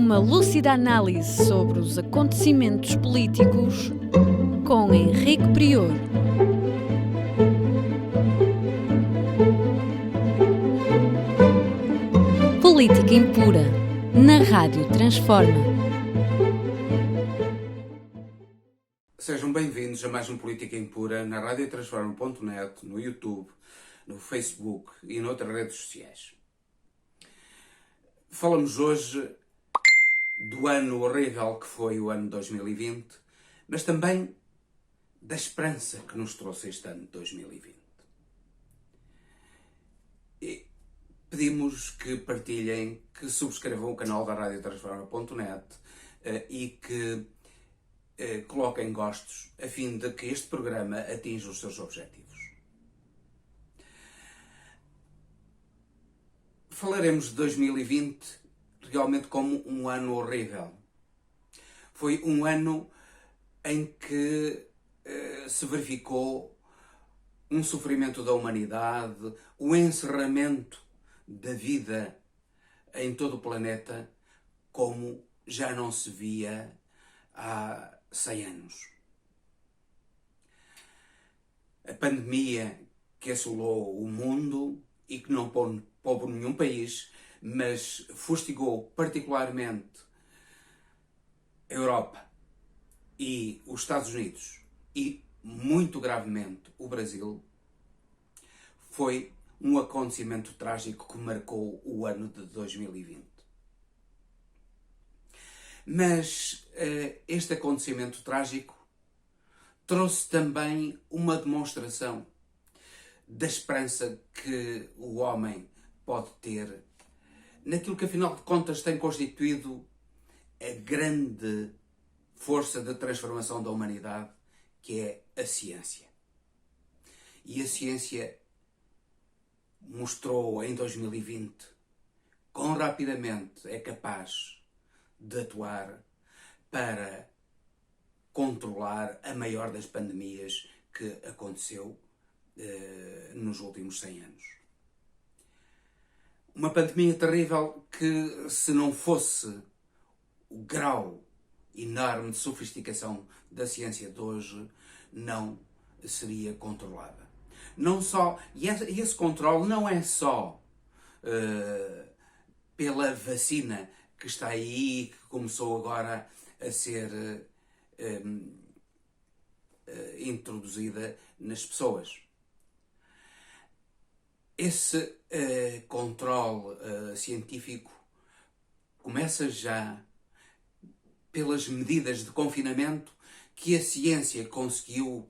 Uma lúcida análise sobre os acontecimentos políticos com Henrique Prior. Política impura, na Rádio Transforma. Sejam bem-vindos a mais um Política Impura na radiotransforma.net, no YouTube, no Facebook e noutras redes sociais. Falamos hoje do ano horrível que foi o ano 2020, mas também da esperança que nos trouxe este ano de 2020. E pedimos que partilhem, que subscrevam o canal da radiotransforma.net e que coloquem gostos a fim de que este programa atinja os seus objetivos. Falaremos de 2020 realmente como um ano horrível. Foi um ano em que se verificou um sofrimento da humanidade, o encerramento da vida em todo o planeta como já não se via há 100 anos. A pandemia que assolou o mundo e que não poupou nenhum país, mas fustigou particularmente a Europa e os Estados Unidos e, muito gravemente, o Brasil, foi um acontecimento trágico que marcou o ano de 2020. Mas este acontecimento trágico trouxe também uma demonstração da esperança que o homem pode ter naquilo que, afinal de contas, tem constituído a grande força de transformação da humanidade, que é a ciência. E a ciência mostrou em 2020 quão rapidamente é capaz de atuar para controlar a maior das pandemias que aconteceu nos últimos 100 anos. Uma pandemia terrível que, se não fosse o grau enorme de sofisticação da ciência de hoje, não seria controlada. Não só, e esse controle não é só pela vacina que está aí, que começou agora a ser introduzida nas pessoas. Esse controle científico começa já pelas medidas de confinamento que a ciência conseguiu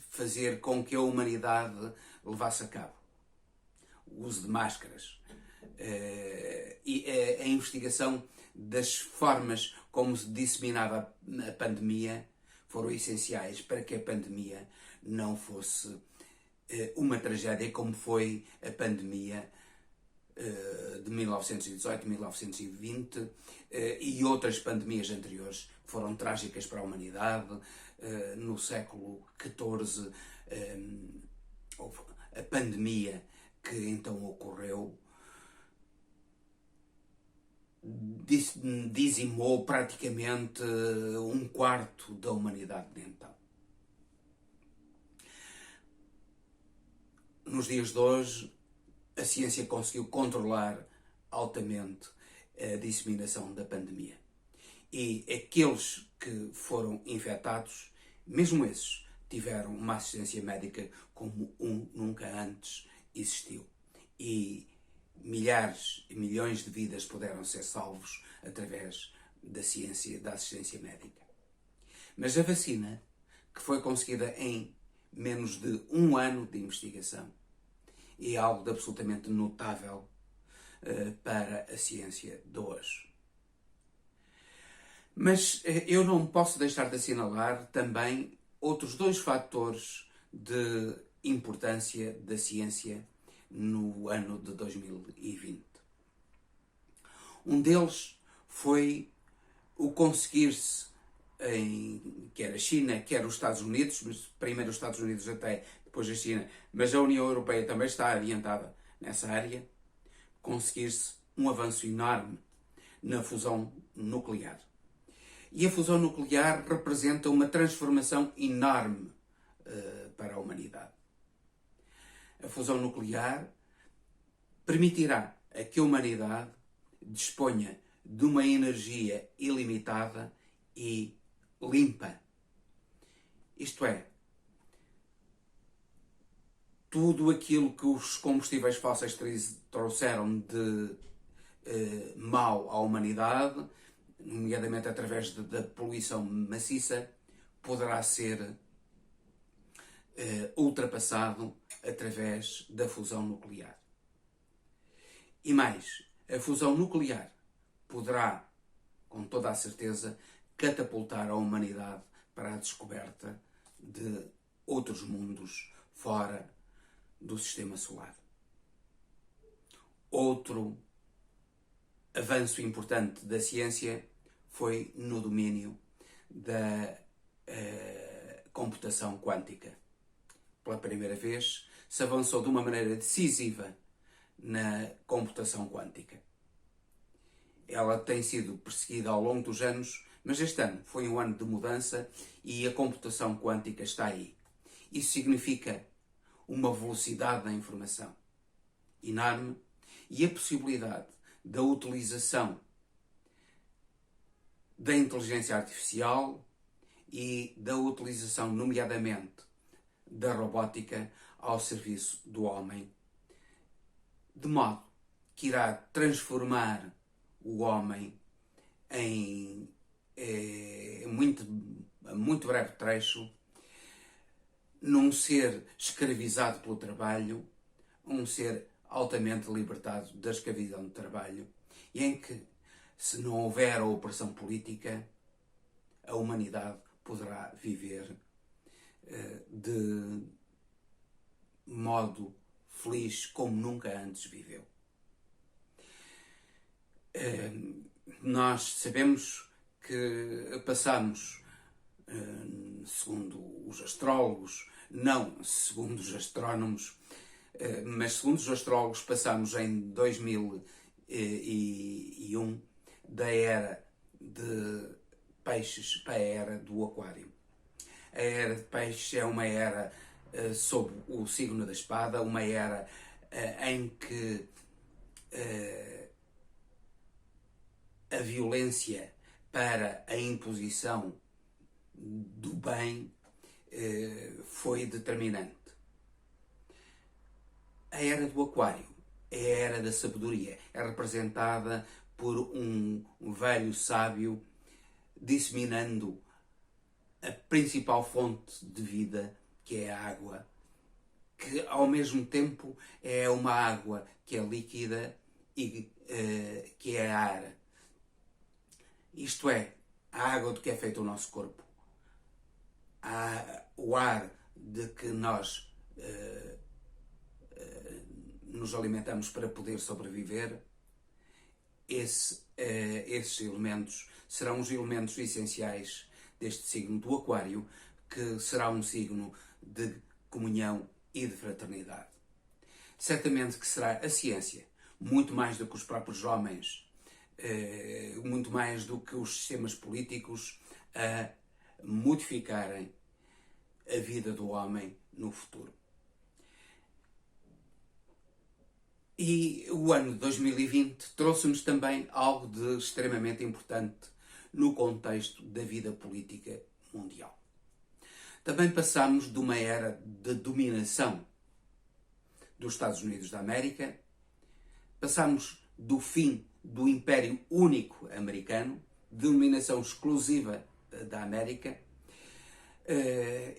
fazer com que a humanidade levasse a cabo. O uso de máscaras e a investigação das formas como se disseminava a pandemia foram essenciais para que a pandemia não fosse uma tragédia como foi a pandemia de 1918, 1920 e outras pandemias anteriores que foram trágicas para a humanidade. No século XIV, a pandemia que então ocorreu dizimou praticamente um quarto da humanidade de então. Nos dias de hoje, a ciência conseguiu controlar altamente a disseminação da pandemia. E aqueles que foram infectados, mesmo esses, tiveram uma assistência médica como nunca antes existiu. E milhares e milhões de vidas puderam ser salvos através da ciência, da assistência médica. Mas a vacina, que foi conseguida em menos de um ano de investigação, é algo de absolutamente notável para a ciência de hoje. Mas eu não posso deixar de assinalar também outros dois fatores de importância da ciência no ano de 2020. Um deles foi o conseguir-se, quer a China, quer os Estados Unidos, mas primeiro os Estados Unidos até, depois a China, mas a União Europeia também está adiantada nessa área, conseguir-se um avanço enorme na fusão nuclear. E a fusão nuclear representa uma transformação enorme para a humanidade. A fusão nuclear permitirá a que a humanidade disponha de uma energia ilimitada e limpa. Isto é, tudo aquilo que os combustíveis fósseis trouxeram de mal à humanidade, nomeadamente através da poluição maciça, poderá ser ultrapassado através da fusão nuclear. E mais, a fusão nuclear poderá, com toda a certeza, catapultar a humanidade para a descoberta de outros mundos fora do sistema solar. Outro avanço importante da ciência foi no domínio da computação quântica. Pela primeira vez, se avançou de uma maneira decisiva na computação quântica. Ela tem sido perseguida ao longo dos anos, mas este ano foi um ano de mudança e a computação quântica está aí. Isso significa uma velocidade da informação enorme e a possibilidade da utilização da inteligência artificial e da utilização, nomeadamente, da robótica ao serviço do homem, de modo que irá transformar o homem em muito breve trecho num ser escravizado pelo trabalho, um ser altamente libertado da escravidão do trabalho, e em que, se não houver a opressão política, a humanidade poderá viver de modo feliz como nunca antes viveu. Nós sabemos que passamos, segundo os astrólogos, não segundo os astrónomos, mas segundo os astrólogos, passamos em 2001 da era de peixes para a era do aquário. A era de peixes é uma era sob o signo da espada, uma era em que a violência para a imposição do bem foi determinante. A era do aquário é a era da sabedoria. É representada por um velho sábio disseminando a principal fonte de vida, que é a água, que ao mesmo tempo é uma água que é líquida e que é ar. Isto é, a água de que é feito o nosso corpo, o ar de que nós nos alimentamos para poder sobreviver. Esses elementos serão os elementos essenciais deste signo do aquário, que será um signo de comunhão e de fraternidade. Certamente que será a ciência, muito mais do que os próprios homens, muito mais do que os sistemas políticos, a modificarem a vida do homem no futuro. E o ano de 2020 trouxe-nos também algo de extremamente importante no contexto da vida política mundial. Também passamos de uma era de dominação dos Estados Unidos da América, passamos do fim do Império Único Americano, de dominação exclusiva da América.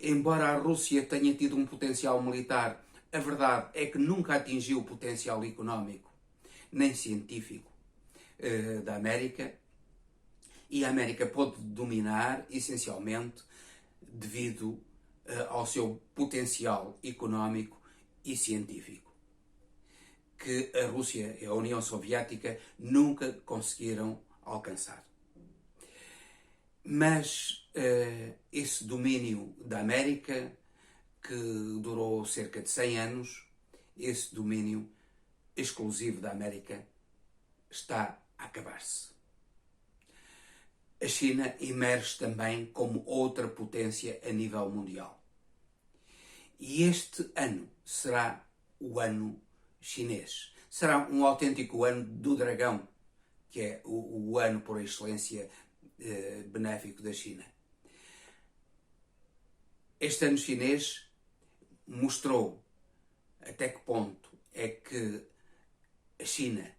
Embora a Rússia tenha tido um potencial militar, a verdade é que nunca atingiu o potencial económico nem científico da América, e a América pôde dominar essencialmente devido ao seu potencial económico e científico, que a Rússia e a União Soviética nunca conseguiram alcançar. Mas esse domínio da América, que durou cerca de 100 anos, esse domínio exclusivo da América está a acabar-se. a China emerge também como outra potência a nível mundial. E este ano será o ano chinês. Será um autêntico ano do dragão, que é o ano por excelência benéfico da China. Este ano chinês mostrou até que ponto é que a China,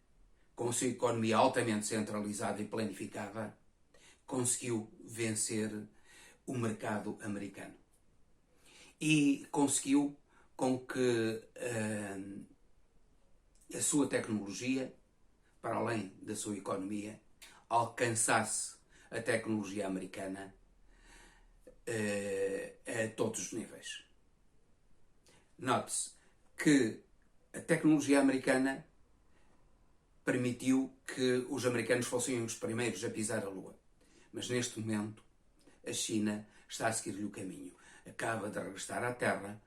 com a sua economia altamente centralizada e planificada, conseguiu vencer o mercado americano. E conseguiu com que a sua tecnologia, para além da sua economia, alcançasse a tecnologia americana a todos os níveis. Note-se que a tecnologia americana permitiu que os americanos fossem os primeiros a pisar a Lua. Mas neste momento a China está a seguir-lhe o caminho. Acaba de regressar à Terra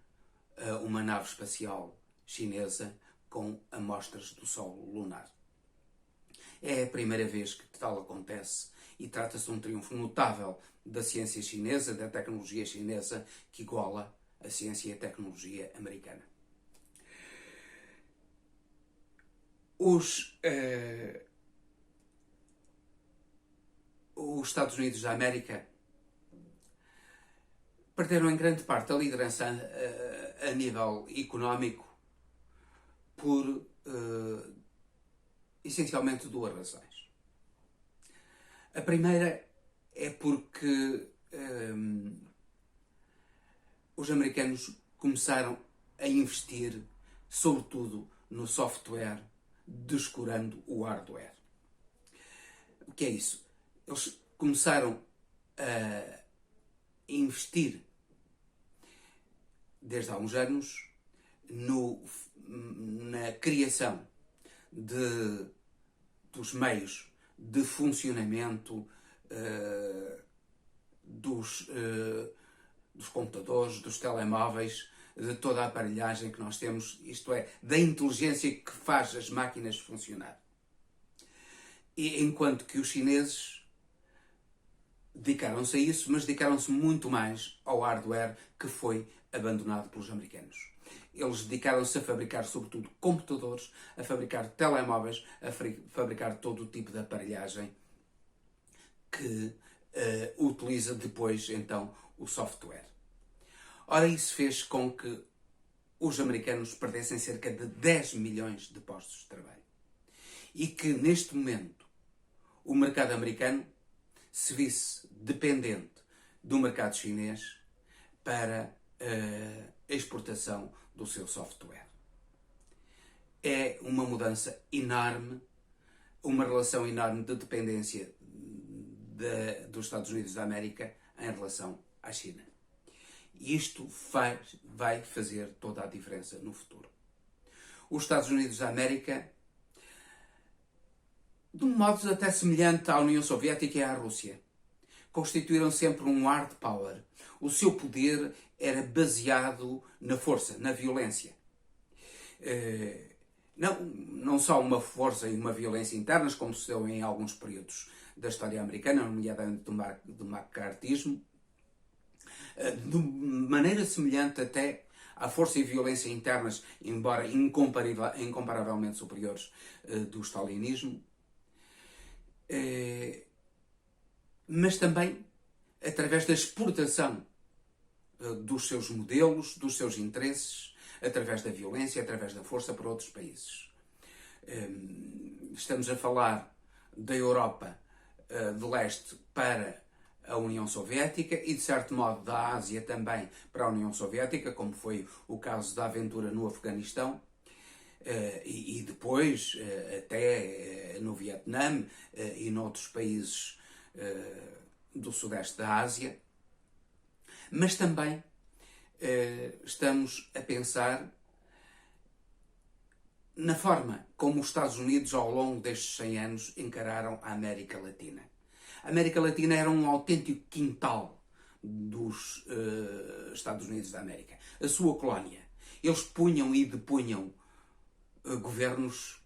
uma nave espacial chinesa com amostras do solo lunar. É a primeira vez que tal acontece e trata-se de um triunfo notável da ciência chinesa, da tecnologia chinesa, que iguala a ciência e a tecnologia americana. Os Estados Unidos da América perderam em grande parte a liderança a nível económico por essencialmente duas razões. A primeira é porque os americanos começaram a investir sobretudo no software, descurando o hardware. O que é isso? Eles começaram a investir desde há uns anos na criação dos meios de funcionamento dos computadores, dos telemóveis, de toda a aparelhagem que nós temos, isto é, da inteligência que faz as máquinas funcionar. E enquanto que os chineses dedicaram-se a isso, mas dedicaram-se muito mais ao hardware que foi abandonado pelos americanos. Eles dedicaram-se a fabricar, sobretudo, computadores, a fabricar telemóveis, a fabricar todo o tipo de aparelhagem que utiliza depois, então, o software. Ora, isso fez com que os americanos perdessem cerca de 10 milhões de postos de trabalho. E que, neste momento, o mercado americano se visse dependente do mercado chinês para a exportação do seu software. É uma mudança enorme, uma relação enorme de dependência dos Estados Unidos da América em relação à China. E isto vai fazer toda a diferença no futuro. Os Estados Unidos da América, de um modo até semelhante à União Soviética e à Rússia, constituíram sempre um hard power. O seu poder era baseado na força, na violência. Não só uma força e uma violência internas, como se deu em alguns períodos da história americana, nomeadamente do macartismo, de maneira semelhante até à força e violência internas, embora incomparavelmente superiores, do stalinismo, mas também através da exportação dos seus modelos, dos seus interesses, através da violência, através da força para outros países. Estamos a falar da Europa de leste para a União Soviética e, de certo modo, da Ásia também para a União Soviética, como foi o caso da aventura no Afeganistão, e depois até no Vietnã e noutros países do sudeste da Ásia. Mas também estamos a pensar na forma como os Estados Unidos, ao longo destes 100 anos, encararam a América Latina. A América Latina era um autêntico quintal dos Estados Unidos da América. A sua colónia. Eles punham e depunham governos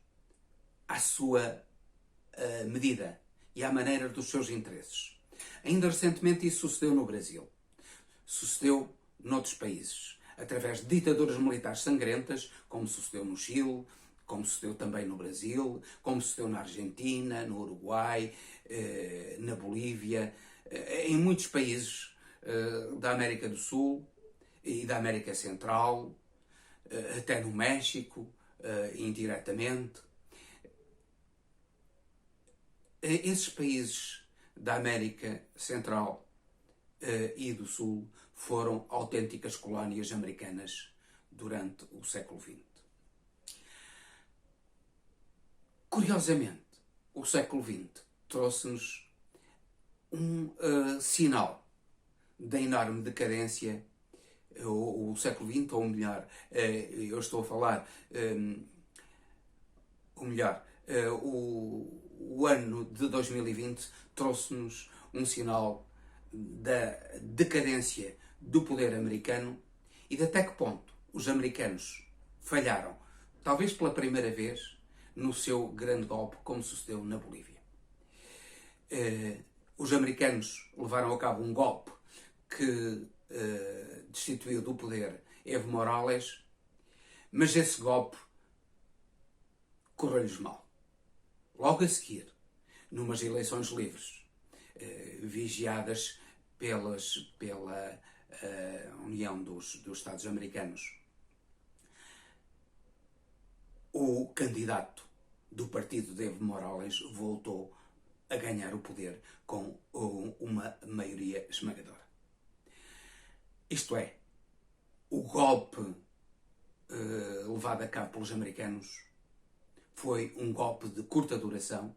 à sua medida e à maneira dos seus interesses. Ainda recentemente isso sucedeu no Brasil. Sucedeu noutros países, através de ditaduras militares sangrentas, como sucedeu no Chile, como sucedeu também no Brasil, como sucedeu na Argentina, no Uruguai, na Bolívia, em muitos países da América do Sul e da América Central, até no México, indiretamente. Esses países da América Central e do Sul foram autênticas colónias americanas durante o século XX. Curiosamente, o século XX trouxe-nos um sinal da enorme decadência. O século XX, ou melhor, eu estou a falar, o ano de 2020 trouxe-nos um sinal da decadência do poder americano e de até que ponto os americanos falharam, talvez pela primeira vez, no seu grande golpe, como sucedeu na Bolívia. Os americanos levaram a cabo um golpe que destituiu do poder Evo Morales, mas esse golpe correu-lhes mal. Logo a seguir, numas eleições livres, vigiadas pela União dos Estados Americanos, o candidato do partido de Evo Morales voltou a ganhar o poder com uma maioria esmagadora. Isto é, o golpe levado a cabo pelos americanos foi um golpe de curta duração,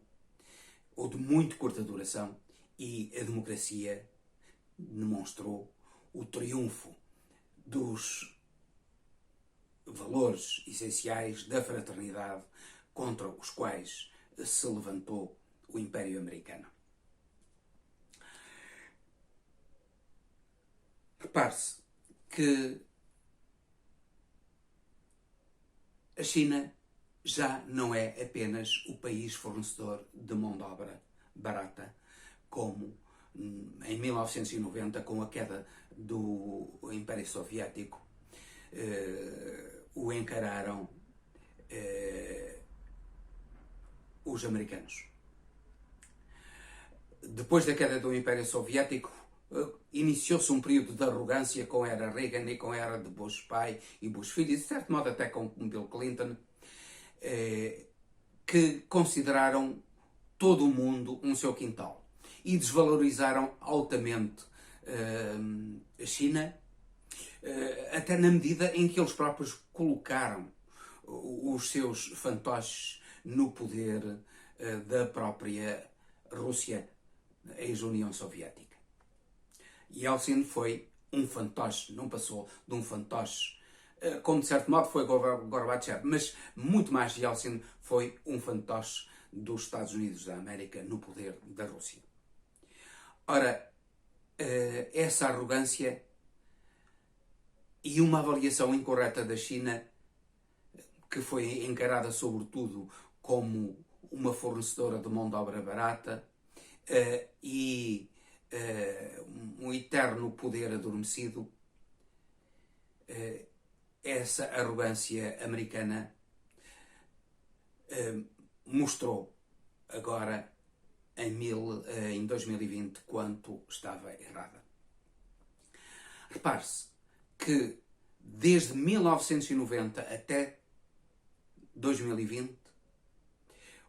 ou de muito curta duração, e a democracia demonstrou o triunfo dos valores essenciais da fraternidade contra os quais se levantou o Império Americano. Repare-se que a China já não é apenas o país fornecedor de mão de obra barata, como em 1990, com a queda do Império Soviético, o encararam os americanos. Depois da queda do Império Soviético, iniciou-se um período de arrogância com a era Reagan e com a era de Bush pai e Bush filho, e de certo modo até com Bill Clinton, que consideraram todo o mundo um seu quintal e desvalorizaram altamente a China, até na medida em que eles próprios colocaram os seus fantoches no poder da própria Rússia, ex-União Soviética. Yeltsin foi um fantoche, não passou de um fantoche, como de certo modo foi Gorbachev, mas muito mais Yeltsin foi um fantoche dos Estados Unidos da América no poder da Rússia. Ora, essa arrogância e uma avaliação incorreta da China, que foi encarada sobretudo como uma fornecedora de mão de obra barata e um eterno poder adormecido, essa arrogância americana mostrou agora em 2020 quanto estava errada. Repare-se que desde 1990 até 2020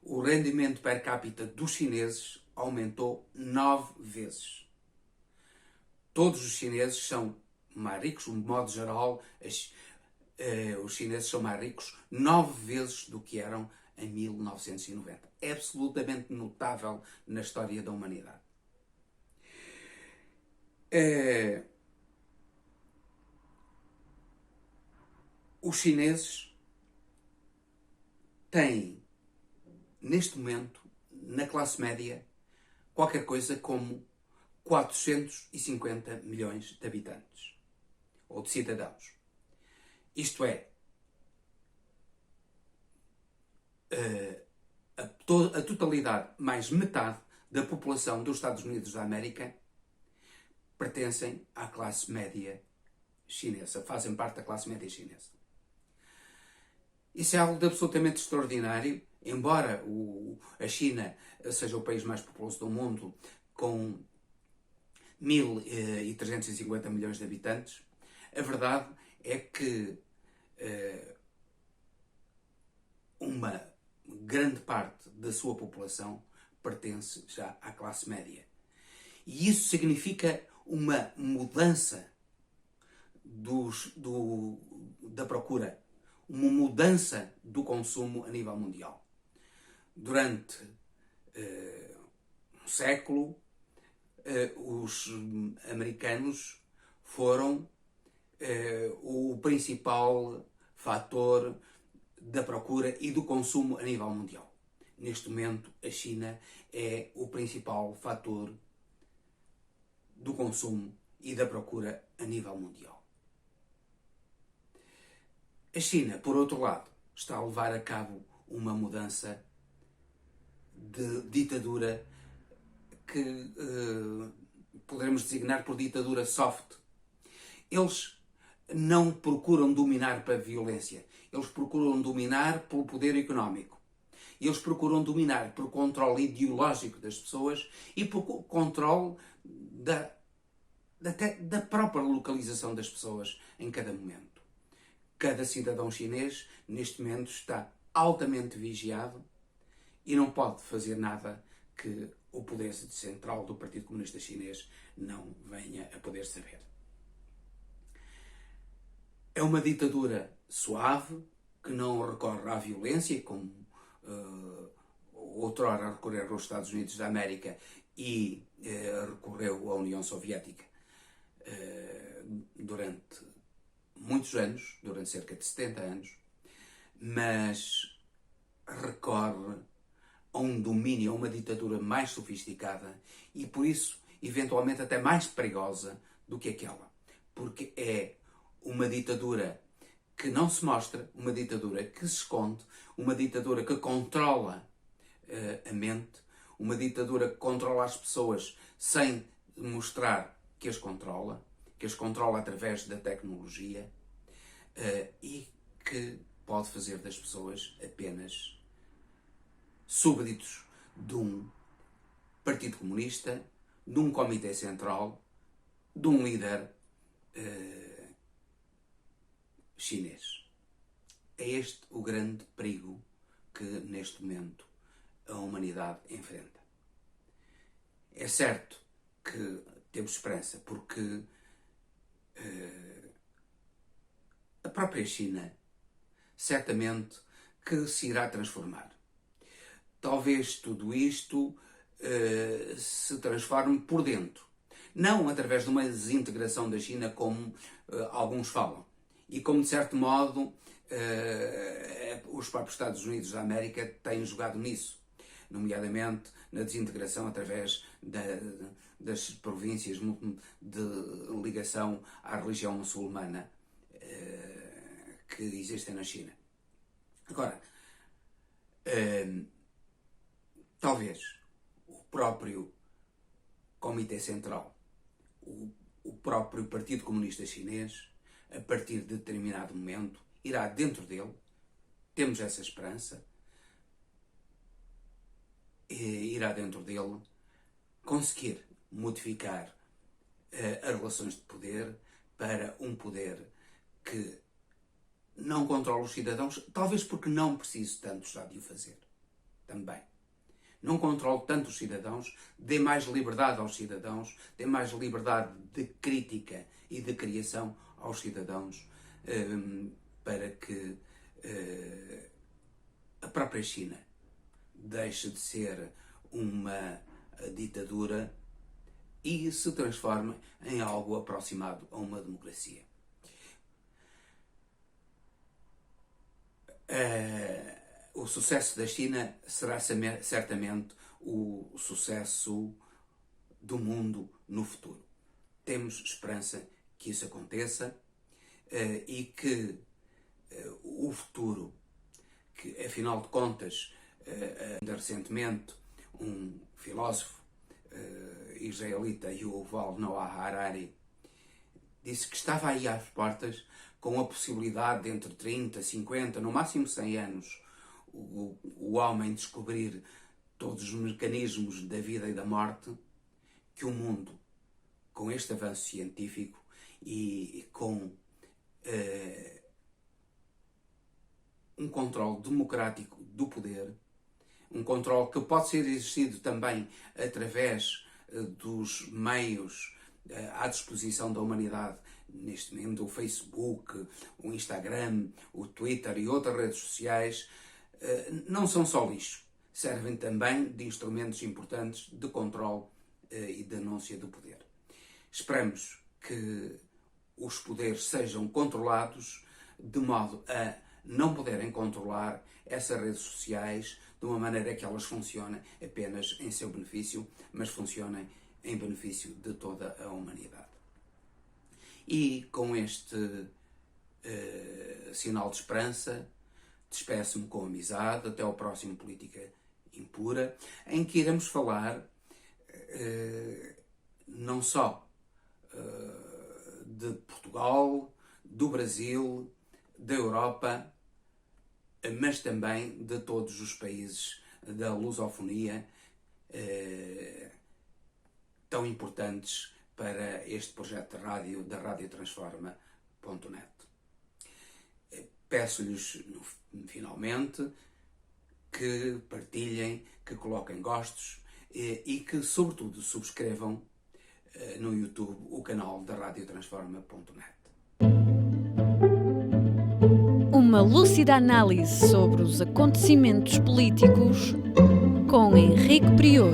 o rendimento per capita dos chineses aumentou 9 vezes. Todos os chineses são mais ricos, de modo geral, os chineses são mais ricos 9 vezes do que eram em 1990. É absolutamente notável na história da humanidade. Os chineses têm, neste momento, na classe média, qualquer coisa como 450 milhões de habitantes, ou de cidadãos. Isto é, a totalidade, mais metade da população dos Estados Unidos da América pertencem à classe média chinesa, fazem parte da classe média chinesa. Isso é algo de absolutamente extraordinário, embora a China seja o país mais populoso do mundo, com 1.350 milhões de habitantes. A verdade é que uma grande parte da sua população pertence já à classe média. E isso significa uma mudança da procura, uma mudança do consumo a nível mundial. Durante um século, os americanos foram o principal fator da procura e do consumo a nível mundial. Neste momento, a China é o principal fator do consumo e da procura a nível mundial. A China, por outro lado, está a levar a cabo uma mudança de ditadura que poderemos designar por ditadura soft. Eles não procuram dominar pela violência, eles procuram dominar pelo poder económico. Eles procuram dominar pelo controle ideológico das pessoas e pelo controle da própria localização das pessoas em cada momento. Cada cidadão chinês, neste momento, está altamente vigiado e não pode fazer nada que o poder central do Partido Comunista Chinês não venha a poder saber. É uma ditadura suave, que não recorre à violência, como outrora recorreu aos Estados Unidos da América e recorreu à União Soviética durante muitos anos, durante cerca de 70 anos, mas recorre a um domínio, a uma ditadura mais sofisticada e, por isso, eventualmente até mais perigosa do que aquela. Porque é uma ditadura que não se mostra, uma ditadura que se esconde, uma ditadura que controla a mente, uma ditadura que controla as pessoas sem mostrar que as controla através da tecnologia e que pode fazer das pessoas apenas súbditos de um Partido Comunista, de um Comitê Central, de um líder chinês. É este o grande perigo que, neste momento, a humanidade enfrenta. É certo que temos esperança, porque a própria China certamente que se irá transformar. Talvez tudo isto se transforme por dentro. Não através de uma desintegração da China, como alguns falam. E como, de certo modo, os próprios Estados Unidos da América têm jogado nisso. Nomeadamente na desintegração através das províncias de ligação à religião muçulmana que existem na China. Agora, talvez o próprio Comitê Central, o próprio Partido Comunista Chinês, a partir de determinado momento, irá dentro dele, temos essa esperança, irá dentro dele conseguir modificar as relações de poder para um poder que não controla os cidadãos, talvez porque não precise tanto já de o fazer. Também. Não controle tanto os cidadãos, dê mais liberdade aos cidadãos, dê mais liberdade de crítica e de criação aos cidadãos para que a própria China deixe de ser uma ditadura e se transforme em algo aproximado a uma democracia. O sucesso da China será certamente o sucesso do mundo no futuro. Temos esperança que isso aconteça e que o futuro, que afinal de contas, ainda recentemente, um filósofo israelita, Yuval Noah Harari, disse que estava aí às portas com a possibilidade de entre 30, 50, no máximo 100 anos, o homem descobrir todos os mecanismos da vida e da morte, que o mundo, com este avanço científico e com um controle democrático do poder, um controle que pode ser exercido também através dos meios à disposição da humanidade, neste momento o Facebook, o Instagram, o Twitter e outras redes sociais, não são só lixo, servem também de instrumentos importantes de controle e denúncia do poder. Esperamos que os poderes sejam controlados de modo a não poderem controlar essas redes sociais de uma maneira que elas funcionem apenas em seu benefício, mas funcionem em benefício de toda a humanidade. E com este sinal de esperança, despeço-me com amizade até ao próximo Política Impura, em que iremos falar não só de Portugal, do Brasil, da Europa, mas também de todos os países da lusofonia tão importantes para este projeto de rádio da radiotransforma.net. Peço-lhes, finalmente, que partilhem, que coloquem gostos e que, sobretudo, subscrevam no YouTube o canal da radiotransforma.net. Uma lúcida análise sobre os acontecimentos políticos com Henrique Prior.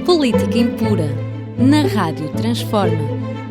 Política Impura, na Rádio Transforma.